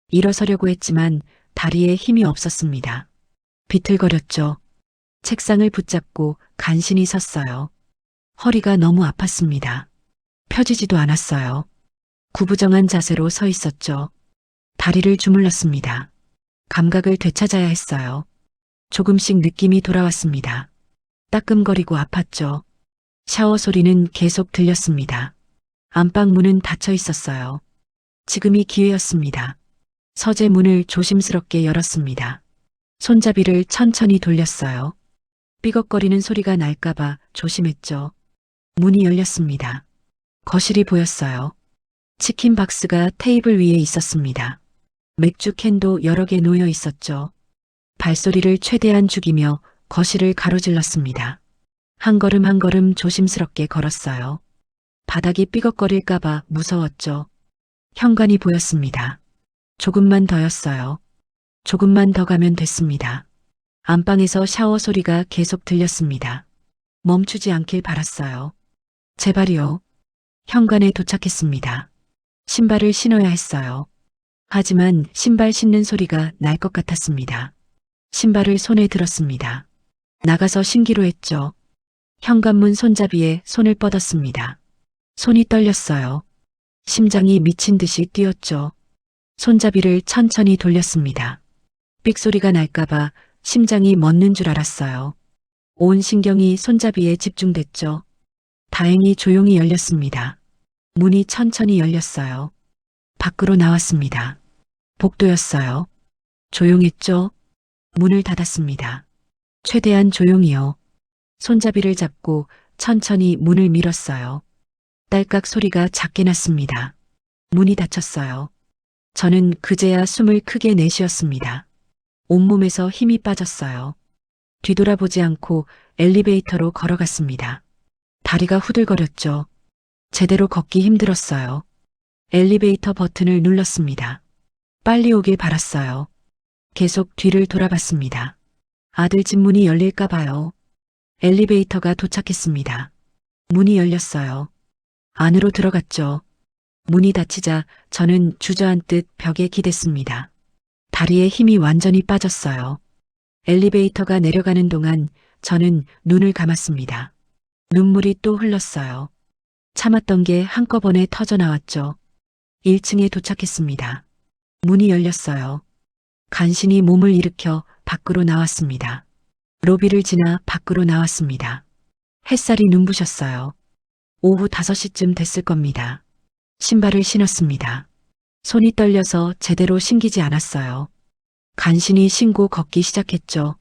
일어서려고 했지만 다리에 힘이 없었습니다. 비틀거렸죠. 책상을 붙잡고 간신히 섰어요. 허리가 너무 아팠습니다. 펴지지도 않았어요. 구부정한 자세로 서 있었죠. 다리를 주물렀습니다. 감각을 되찾아야 했어요. 조금씩 느낌이 돌아왔습니다. 따끔거리고 아팠죠. 샤워 소리는 계속 들렸습니다. 안방 문은 닫혀 있었어요. 지금이 기회였습니다. 서재 문을 조심스럽게 열었습니다. 손잡이를 천천히 돌렸어요. 삐걱거리는 소리가 날까봐 조심했죠. 문이 열렸습니다. 거실이 보였어요. 치킨 박스가 테이블 위에 있었습니다. 맥주 캔도 여러 개 놓여 있었죠. 발소리를 최대한 죽이며 거실을 가로질렀습니다. 한 걸음 한 걸음 조심스럽게 걸었어요. 바닥이 삐걱거릴까봐 무서웠죠. 현관이 보였습니다. 조금만 더였어요. 조금만 더 가면 됐습니다. 안방에서 샤워 소리가 계속 들렸습니다. 멈추지 않길 바랐어요. 제발이요. 현관에 도착했습니다. 신발을 신어야 했어요. 하지만 신발 신는 소리가 날 것 같았습니다. 신발을 손에 들었습니다. 나가서 신기로 했죠. 현관문 손잡이에 손을 뻗었습니다. 손이 떨렸어요. 심장이 미친 듯이 뛰었죠. 손잡이를 천천히 돌렸습니다. 삑소리가 날까봐 심장이 멎는 줄 알았어요. 온 신경이 손잡이에 집중됐죠. 다행히 조용히 열렸습니다. 문이 천천히 열렸어요. 밖으로 나왔습니다. 복도였어요. 조용했죠? 문을 닫았습니다. 최대한 조용히요. 손잡이를 잡고 천천히 문을 밀었어요. 딸깍 소리가 작게 났습니다. 문이 닫혔어요. 저는 그제야 숨을 크게 내쉬었습니다. 온몸에서 힘이 빠졌어요. 뒤돌아보지 않고 엘리베이터로 걸어갔습니다. 다리가 후들거렸죠. 제대로 걷기 힘들었어요. 엘리베이터 버튼을 눌렀습니다. 빨리 오길 바랐어요. 계속 뒤를 돌아봤습니다. 아들 집 문이 열릴까 봐요. 엘리베이터가 도착했습니다. 문이 열렸어요. 안으로 들어갔죠. 문이 닫히자 저는 주저앉듯 벽에 기댔습니다. 다리에 힘이 완전히 빠졌어요. 엘리베이터가 내려가는 동안 저는 눈을 감았습니다. 눈물이 또 흘렀어요. 참았던 게 한꺼번에 터져 나왔죠. 1층에 도착했습니다. 문이 열렸어요. 간신히 몸을 일으켜 밖으로 나왔습니다. 로비를 지나 밖으로 나왔습니다. 햇살이 눈부셨어요. 오후 5시쯤 됐을 겁니다. 신발을 신었습니다. 손이 떨려서 제대로 신기지 않았어요. 간신히 신고 걷기 시작했죠.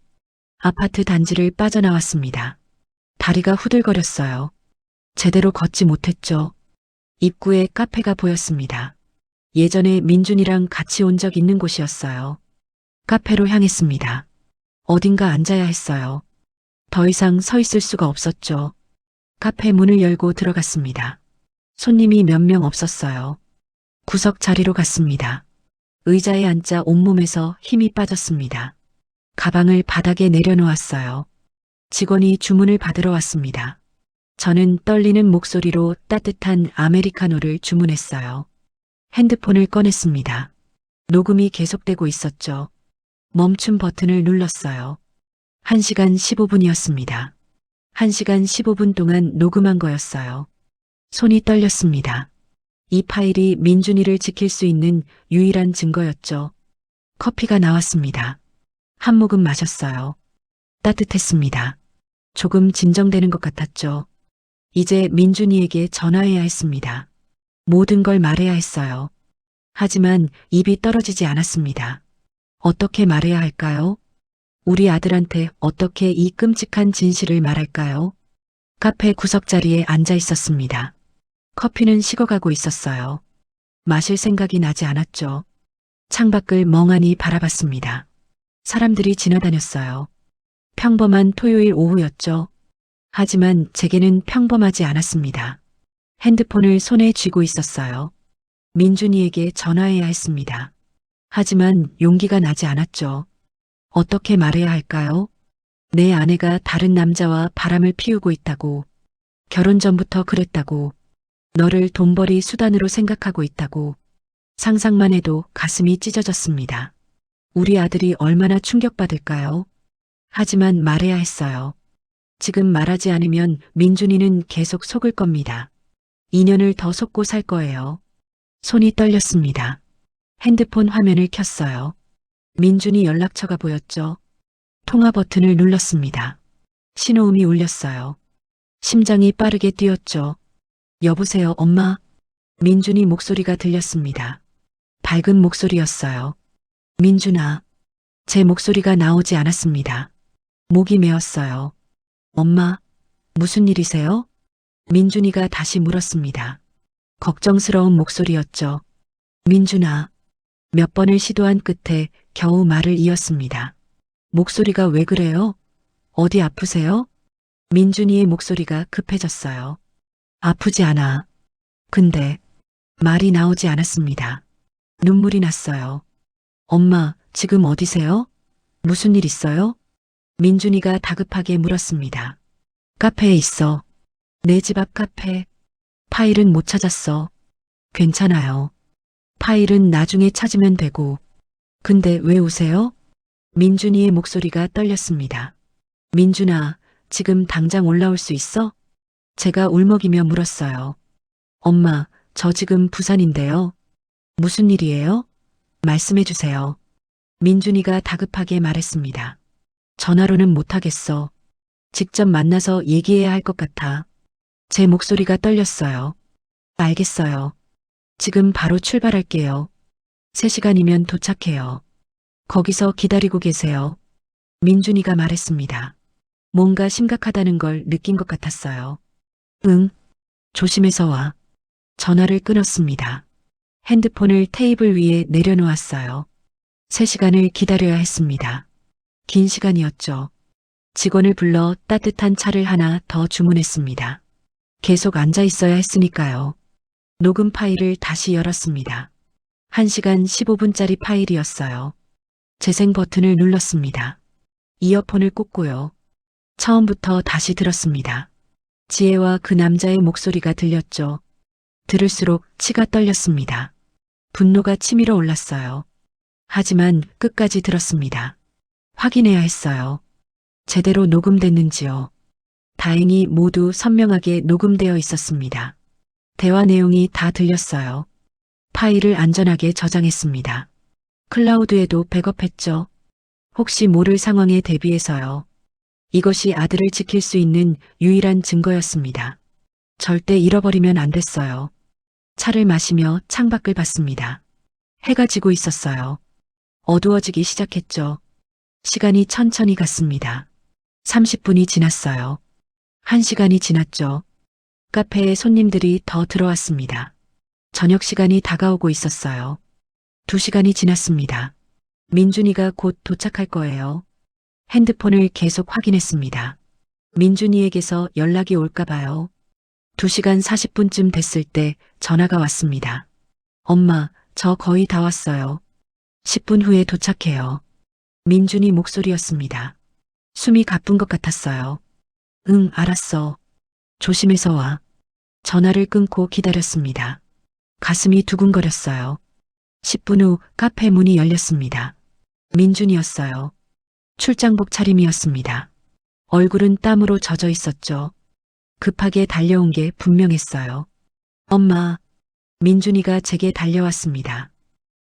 아파트 단지를 빠져나왔습니다. 다리가 후들거렸어요. 제대로 걷지 못했죠. 입구에 카페가 보였습니다. 예전에 민준이랑 같이 온 적 있는 곳이었어요. 카페로 향했습니다. 어딘가 앉아야 했어요. 더 이상 서 있을 수가 없었죠. 카페 문을 열고 들어갔습니다. 손님이 몇 명 없었어요. 구석 자리로 갔습니다. 의자에 앉자 온몸에서 힘이 빠졌습니다. 가방을 바닥에 내려놓았어요. 직원이 주문을 받으러 왔습니다. 저는 떨리는 목소리로 따뜻한 아메리카노를 주문했어요. 핸드폰을 꺼냈습니다. 녹음이 계속되고 있었죠. 멈춤 버튼을 눌렀어요. 1시간 15분이었습니다. 1시간 15분 동안 녹음한 거였어요. 손이 떨렸습니다. 이 파일이 민준이를 지킬 수 있는 유일한 증거였죠. 커피가 나왔습니다. 한 모금 마셨어요. 따뜻했습니다. 조금 진정되는 것 같았죠. 이제 민준이에게 전화해야 했습니다. 모든 걸 말해야 했어요. 하지만 입이 떨어지지 않았습니다. 어떻게 말해야 할까요? 우리 아들한테 어떻게 이 끔찍한 진실을 말할까요? 카페 구석자리에 앉아 있었습니다. 커피는 식어가고 있었어요. 마실 생각이 나지 않았죠. 창밖을 멍하니 바라봤습니다. 사람들이 지나다녔어요. 평범한 토요일 오후였죠. 하지만 제게는 평범하지 않았습니다. 핸드폰을 손에 쥐고 있었어요. 민준이에게 전화해야 했습니다. 하지만 용기가 나지 않았죠. 어떻게 말해야 할까요? 내 아내가 다른 남자와 바람을 피우고 있다고, 결혼 전부터 그랬다고, 너를 돈벌이 수단으로 생각하고 있다고, 상상만 해도 가슴이 찢어졌습니다. 우리 아들이 얼마나 충격받을까요? 하지만 말해야 했어요. 지금 말하지 않으면 민준이는 계속 속을 겁니다. 2년을 더 속고 살 거예요. 손이 떨렸습니다. 핸드폰 화면을 켰어요. 민준이 연락처가 보였죠. 통화 버튼을 눌렀습니다. 신호음이 울렸어요. 심장이 빠르게 뛰었죠. 여보세요, 엄마? 민준이 목소리가 들렸습니다. 밝은 목소리였어요. 민준아. 제 목소리가 나오지 않았습니다. 목이 메었어요. 엄마, 무슨 일이세요? 민준이가 다시 물었습니다. 걱정스러운 목소리였죠. 민준아. 몇 번을 시도한 끝에 겨우 말을 이었습니다. 목소리가 왜 그래요? 어디 아프세요? 민준이의 목소리가 급해졌어요. 아프지 않아. 근데 말이 나오지 않았습니다. 눈물이 났어요. 엄마, 지금 어디세요? 무슨 일 있어요? 민준이가 다급하게 물었습니다. 카페에 있어. 내 집 앞 카페. 파일은 못 찾았어. 괜찮아요. 파일은 나중에 찾으면 되고. 근데 왜 우세요? 민준이의 목소리가 떨렸습니다. 민준아, 지금 당장 올라올 수 있어? 제가 울먹이며 물었어요. 엄마, 저 지금 부산인데요. 무슨 일이에요? 말씀해 주세요. 민준이가 다급하게 말했습니다. 전화로는 못하겠어. 직접 만나서 얘기해야 할 것 같아. 제 목소리가 떨렸어요. 알겠어요. 지금 바로 출발할게요. 3시간이면 도착해요. 거기서 기다리고 계세요. 민준이가 말했습니다. 뭔가 심각하다는 걸 느낀 것 같았어요. 응. 조심해서 와. 전화를 끊었습니다. 핸드폰을 테이블 위에 내려놓았어요. 3시간을 기다려야 했습니다. 긴 시간이었죠. 직원을 불러 따뜻한 차를 하나 더 주문했습니다. 계속 앉아 있어야 했으니까요. 녹음 파일을 다시 열었습니다. 1시간 15분짜리 파일이었어요. 재생 버튼을 눌렀습니다. 이어폰을 꽂고요. 처음부터 다시 들었습니다. 지혜와 그 남자의 목소리가 들렸죠. 들을수록 치가 떨렸습니다. 분노가 치밀어 올랐어요. 하지만 끝까지 들었습니다. 확인해야 했어요. 제대로 녹음됐는지요. 다행히 모두 선명하게 녹음되어 있었습니다. 대화 내용이 다 들렸어요. 파일을 안전하게 저장했습니다. 클라우드에도 백업했죠. 혹시 모를 상황에 대비해서요. 이것이 아들을 지킬 수 있는 유일한 증거였습니다. 절대 잃어버리면 안 됐어요. 차를 마시며 창밖을 봤습니다. 해가 지고 있었어요. 어두워지기 시작했죠. 시간이 천천히 갔습니다. 30분이 지났어요. 1시간이 지났죠. 카페에 손님들이 더 들어왔습니다. 저녁 시간이 다가오고 있었어요. 2시간이 지났습니다. 민준이가 곧 도착할 거예요. 핸드폰을 계속 확인했습니다. 민준이에게서 연락이 올까 봐요. 2시간 40분쯤 됐을 때 전화가 왔습니다. 엄마, 저 거의 다 왔어요. 10분 후에 도착해요. 민준이 목소리였습니다. 숨이 가쁜 것 같았어요. 응, 알았어. 조심해서 와. 전화를 끊고 기다렸습니다. 가슴이 두근거렸어요. 10분 후 카페 문이 열렸습니다. 민준이었어요. 출장복 차림이었습니다. 얼굴은 땀으로 젖어 있었죠. 급하게 달려온 게 분명했어요. 엄마, 민준이가 제게 달려왔습니다.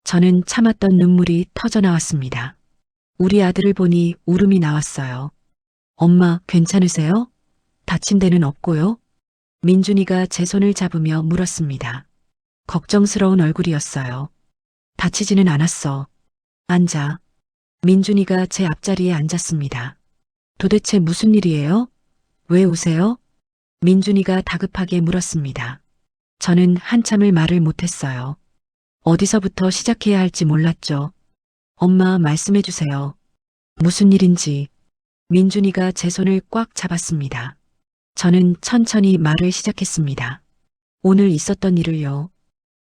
저는 참았던 눈물이 터져 나왔습니다. 우리 아들을 보니 울음이 나왔어요. 엄마, 괜찮으세요? 다친 데는 없고요? 민준이가 제 손을 잡으며 물었습니다. 걱정스러운 얼굴이었어요. 다치지는 않았어. 앉아. 민준이가 제 앞자리에 앉았습니다. 도대체 무슨 일이에요? 왜 우세요? 민준이가 다급하게 물었습니다. 저는 한참을 말을 못했어요. 어디서부터 시작해야 할지 몰랐죠. 엄마, 말씀해 주세요. 무슨 일인지. 민준이가 제 손을 꽉 잡았습니다. 저는 천천히 말을 시작했습니다. 오늘 있었던 일을요.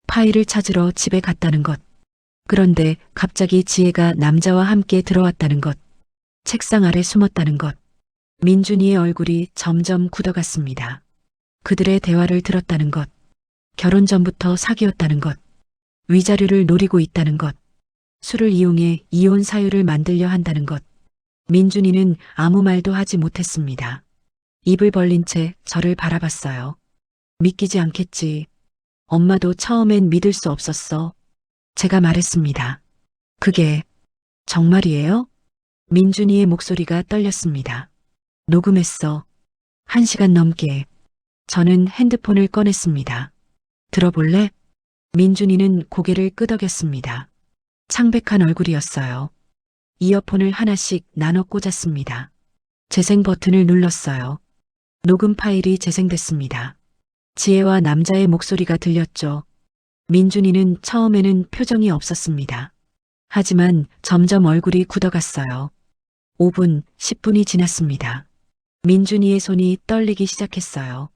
파일을 찾으러 집에 갔다는 것. 그런데 갑자기 지혜가 남자와 함께 들어왔다는 것. 책상 아래 숨었다는 것. 민준이의 얼굴이 점점 굳어갔습니다. 그들의 대화를 들었다는 것. 결혼 전부터 사귀었다는 것. 위자료를 노리고 있다는 것. 술을 이용해 이혼 사유를 만들려 한다는 것. 민준이는 아무 말도 하지 못했습니다. 입을 벌린 채 저를 바라봤어요. 믿기지 않겠지. 엄마도 처음엔 믿을 수 없었어. 제가 말했습니다. 그게 정말이에요? 민준이의 목소리가 떨렸습니다. 녹음했어. 1시간 넘게. 저는 핸드폰을 꺼냈습니다. 들어볼래? 민준이는 고개를 끄덕였습니다. 창백한 얼굴이었어요. 이어폰을 하나씩 나눠 꽂았습니다. 재생 버튼을 눌렀어요. 녹음 파일이 재생됐습니다. 지혜와 남자의 목소리가 들렸죠. 민준이는 처음에는 표정이 없었습니다. 하지만 점점 얼굴이 굳어갔어요. 5분, 10분이 지났습니다. 민준이의 손이 떨리기 시작했어요.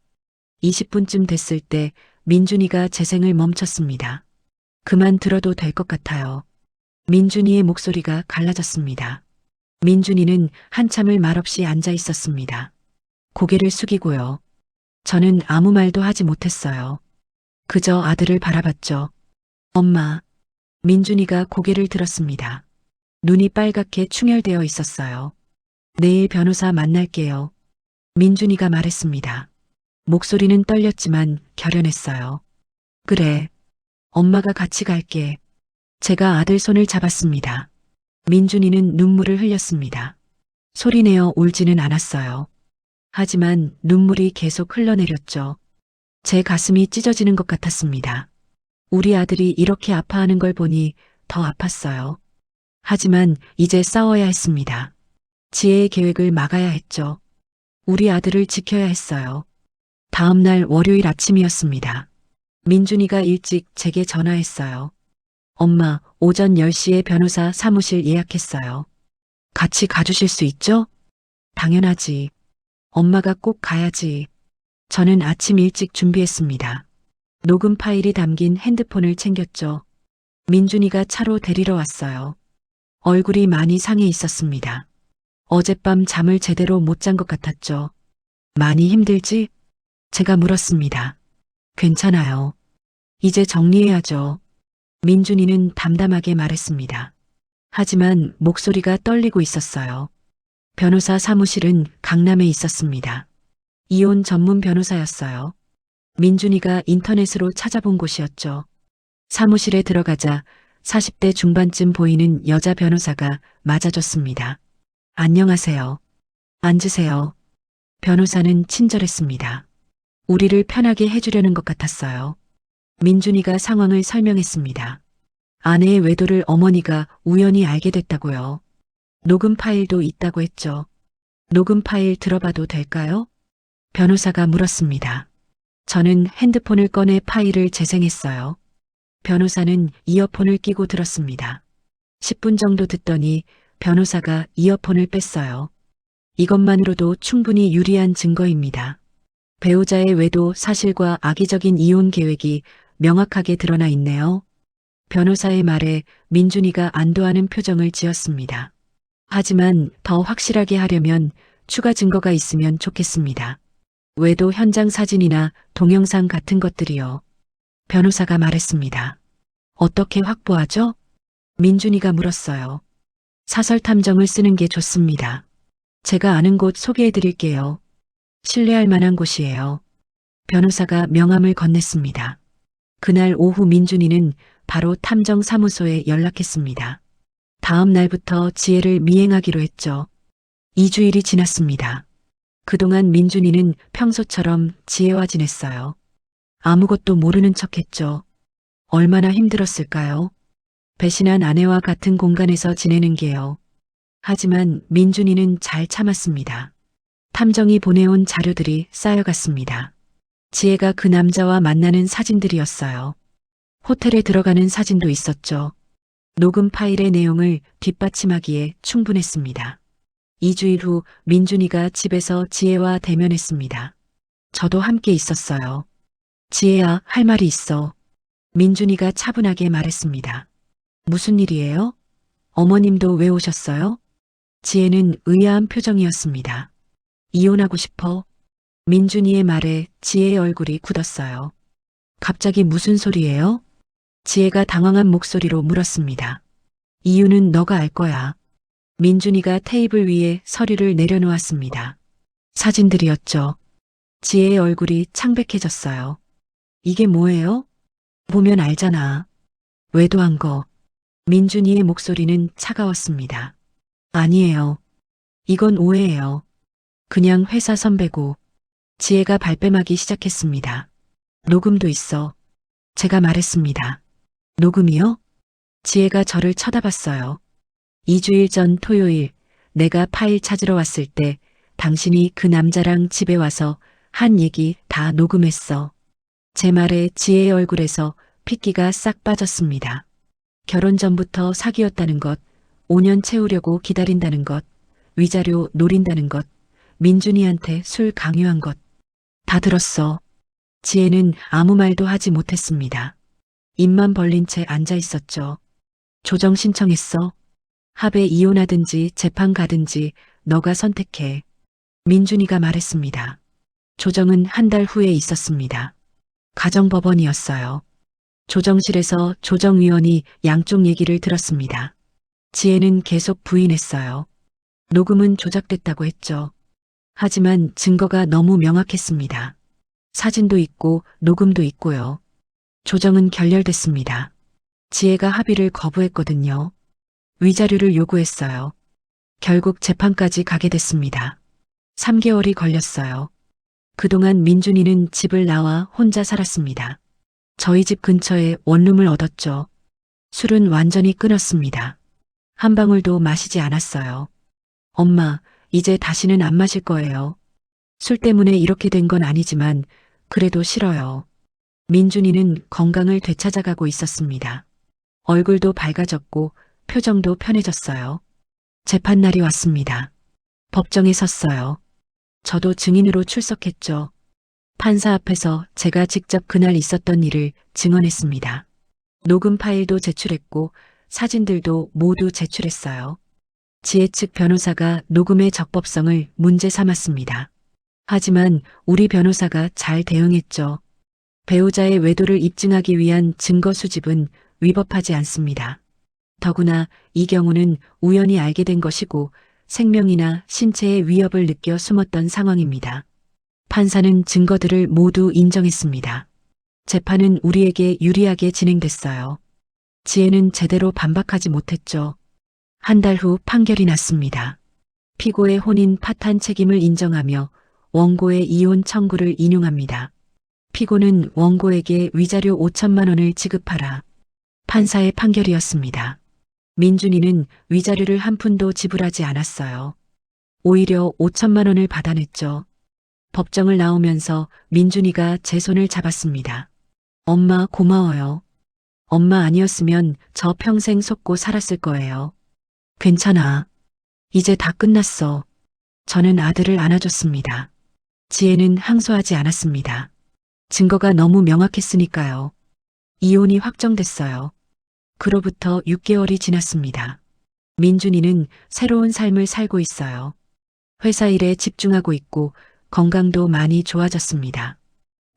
20분쯤 됐을 때 민준이가 재생을 멈췄습니다. 그만 들어도 될 것 같아요. 민준이의 목소리가 갈라졌습니다. 민준이는 한참을 말없이 앉아 있었습니다. 고개를 숙이고요. 저는 아무 말도 하지 못했어요. 그저 아들을 바라봤죠. 엄마. 민준이가 고개를 들었습니다. 눈이 빨갛게 충혈되어 있었어요. 내일 변호사 만날게요. 민준이가 말했습니다. 목소리는 떨렸지만 결연했어요. 그래. 엄마가 같이 갈게. 제가 아들 손을 잡았습니다. 민준이는 눈물을 흘렸습니다. 소리내어 울지는 않았어요. 하지만 눈물이 계속 흘러내렸죠. 제 가슴이 찢어지는 것 같았습니다. 우리 아들이 이렇게 아파하는 걸 보니 더 아팠어요. 하지만 이제 싸워야 했습니다. 지혜의 계획을 막아야 했죠. 우리 아들을 지켜야 했어요. 다음 날 월요일 아침이었습니다. 민준이가 일찍 제게 전화했어요. 엄마, 오전 10시에 변호사 사무실 예약했어요. 같이 가주실 수 있죠? 당연하지. 엄마가 꼭 가야지. 저는 아침 일찍 준비했습니다. 녹음 파일이 담긴 핸드폰을 챙겼죠. 민준이가 차로 데리러 왔어요. 얼굴이 많이 상해 있었습니다. 어젯밤 잠을 제대로 못 잔 것 같았죠. 많이 힘들지? 제가 물었습니다. 괜찮아요. 이제 정리해야죠. 민준이는 담담하게 말했습니다. 하지만 목소리가 떨리고 있었어요. 변호사 사무실은 강남에 있었습니다. 이혼 전문 변호사였어요. 민준이가 인터넷으로 찾아본 곳이었죠. 사무실에 들어가자 40대 중반쯤 보이는 여자 변호사가 맞아줬습니다. 안녕하세요. 앉으세요. 변호사는 친절했습니다. 우리를 편하게 해주려는 것 같았어요. 민준이가 상황을 설명했습니다. 아내의 외도를 어머니가 우연히 알게 됐다고요. 녹음 파일도 있다고 했죠. 녹음 파일 들어봐도 될까요? 변호사가 물었습니다. 저는 핸드폰을 꺼내 파일을 재생했어요. 변호사는 이어폰을 끼고 들었습니다. 10분 정도 듣더니 변호사가 이어폰을 뺐어요. 이것만으로도 충분히 유리한 증거입니다. 배우자의 외도 사실과 악의적인 이혼 계획이 명확하게 드러나 있네요. 변호사의 말에 민준이가 안도하는 표정을 지었습니다. 하지만 더 확실하게 하려면 추가 증거가 있으면 좋겠습니다. 외도 현장 사진이나 동영상 같은 것들이요. 변호사가 말했습니다. 어떻게 확보하죠? 민준이가 물었어요. 사설 탐정을 쓰는 게 좋습니다. 제가 아는 곳 소개해 드릴게요. 신뢰할 만한 곳이에요. 변호사가 명함을 건넸습니다. 그날 오후 민준이는 바로 탐정사무소에 연락했습니다. 다음 날부터 지혜를 미행하기로 했죠. 2주일이 지났습니다. 그동안 민준이는 평소처럼 지혜와 지냈어요. 아무것도 모르는 척했죠. 얼마나 힘들었을까요? 배신한 아내와 같은 공간에서 지내는 게요. 하지만 민준이는 잘 참았습니다. 탐정이 보내온 자료들이 쌓여갔습니다. 지혜가 그 남자와 만나는 사진들이었어요. 호텔에 들어가는 사진도 있었죠. 녹음 파일의 내용을 뒷받침하기에 충분했습니다. 2주일 후 민준이가 집에서 지혜와 대면했습니다. 저도 함께 있었어요. 지혜야, 할 말이 있어. 민준이가 차분하게 말했습니다. 무슨 일이에요? 어머님도 왜 오셨어요? 지혜는 의아한 표정이었습니다. 이혼하고 싶어? 민준이의 말에 지혜의 얼굴이 굳었어요. 갑자기 무슨 소리예요? 지혜가 당황한 목소리로 물었습니다. 이유는 너가 알 거야. 민준이가 테이블 위에 서류를 내려놓았습니다. 사진들이었죠. 지혜의 얼굴이 창백해졌어요. 이게 뭐예요? 보면 알잖아. 외도한 거. 민준이의 목소리는 차가웠습니다. 아니에요. 이건 오해예요. 그냥 회사 선배고. 지혜가 발뺌하기 시작했습니다. 녹음도 있어. 제가 말했습니다. 녹음이요? 지혜가 저를 쳐다봤어요. 2주일 전 토요일 내가 파일 찾으러 왔을 때 당신이 그 남자랑 집에 와서 한 얘기 다 녹음했어. 제 말에 지혜의 얼굴에서 핏기가 싹 빠졌습니다. 결혼 전부터 사귀었다는 것, 5년 채우려고 기다린다는 것, 위자료 노린다는 것, 민준이한테 술 강요한 것. 다 들었어. 지혜는 아무 말도 하지 못했습니다. 입만 벌린 채 앉아 있었죠. 조정 신청했어. 합의 이혼하든지 재판 가든지 너가 선택해. 민준이가 말했습니다. 조정은 한 달 후에 있었습니다. 가정법원이었어요. 조정실에서 조정위원이 양쪽 얘기를 들었습니다. 지혜는 계속 부인했어요. 녹음은 조작됐다고 했죠. 하지만 증거가 너무 명확했습니다. 사진도 있고 녹음도 있고요. 조정은 결렬됐습니다. 지혜가 합의를 거부했거든요. 위자료를 요구했어요. 결국 재판까지 가게 됐습니다. 3개월이 걸렸어요. 그동안 민준이는 집을 나와 혼자 살았습니다. 저희 집 근처에 원룸을 얻었죠. 술은 완전히 끊었습니다. 한 방울도 마시지 않았어요. 엄마, 이제 다시는 안 마실 거예요. 술 때문에 이렇게 된 건 아니지만 그래도 싫어요. 민준이는 건강을 되찾아가고 있었습니다. 얼굴도 밝아졌고 표정도 편해졌어요. 재판날이 왔습니다. 법정에 섰어요. 저도 증인으로 출석했죠. 판사 앞에서 제가 직접 그날 있었던 일을 증언했습니다. 녹음 파일도 제출했고 사진들도 모두 제출했어요. 지혜 측 변호사가 녹음의 적법성을 문제 삼았습니다. 하지만 우리 변호사가 잘 대응했죠. 배우자의 외도를 입증하기 위한 증거 수집은 위법하지 않습니다. 더구나 이 경우는 우연히 알게 된 것이고 생명이나 신체의 위협을 느껴 숨었던 상황입니다. 판사는 증거들을 모두 인정했습니다. 재판은 우리에게 유리하게 진행됐어요. 지혜는 제대로 반박하지 못했죠. 한 달 후 판결이 났습니다. 피고의 혼인 파탄 책임을 인정하며 원고의 이혼 청구를 인용합니다. 피고는 원고에게 위자료 5천만 원을 지급하라. 판사의 판결이었습니다. 민준이는 위자료를 한 푼도 지불하지 않았어요. 오히려 5천만 원을 받아냈죠. 법정을 나오면서 민준이가 제 손을 잡았습니다. 엄마 고마워요. 엄마 아니었으면 저 평생 속고 살았을 거예요. 괜찮아. 이제 다 끝났어. 저는 아들을 안아줬습니다. 지혜는 항소하지 않았습니다. 증거가 너무 명확했으니까요. 이혼이 확정됐어요. 그로부터 6개월이 지났습니다. 민준이는 새로운 삶을 살고 있어요. 회사 일에 집중하고 있고 건강도 많이 좋아졌습니다.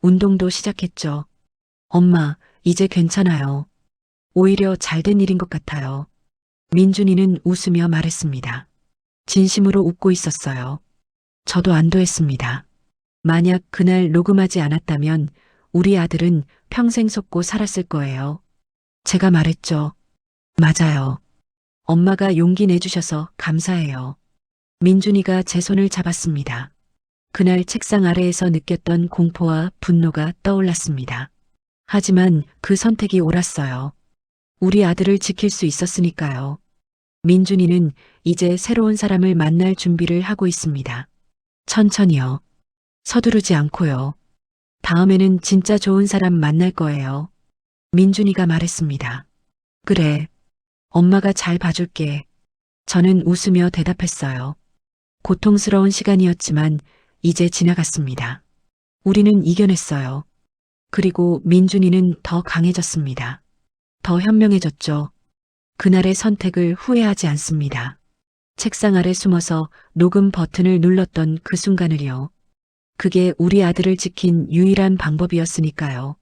운동도 시작했죠. 엄마, 이제 괜찮아요. 오히려 잘된 일인 것 같아요. 민준이는 웃으며 말했습니다. 진심으로 웃고 있었어요. 저도 안도했습니다. 만약 그날 녹음하지 않았다면 우리 아들은 평생 속고 살았을 거예요. 제가 말했죠. 맞아요. 엄마가 용기 내주셔서 감사해요. 민준이가 제 손을 잡았습니다. 그날 책상 아래에서 느꼈던 공포와 분노가 떠올랐습니다. 하지만 그 선택이 옳았어요. 우리 아들을 지킬 수 있었으니까요. 민준이는 이제 새로운 사람을 만날 준비를 하고 있습니다. 천천히요. 서두르지 않고요. 다음에는 진짜 좋은 사람 만날 거예요. 민준이가 말했습니다. 그래. 엄마가 잘 봐줄게. 저는 웃으며 대답했어요. 고통스러운 시간이었지만 이제 지나갔습니다. 우리는 이겨냈어요. 그리고 민준이는 더 강해졌습니다. 더 현명해졌죠. 그날의 선택을 후회하지 않습니다. 책상 아래 숨어서 녹음 버튼을 눌렀던 그 순간을요. 그게 우리 아들을 지킨 유일한 방법이었으니까요.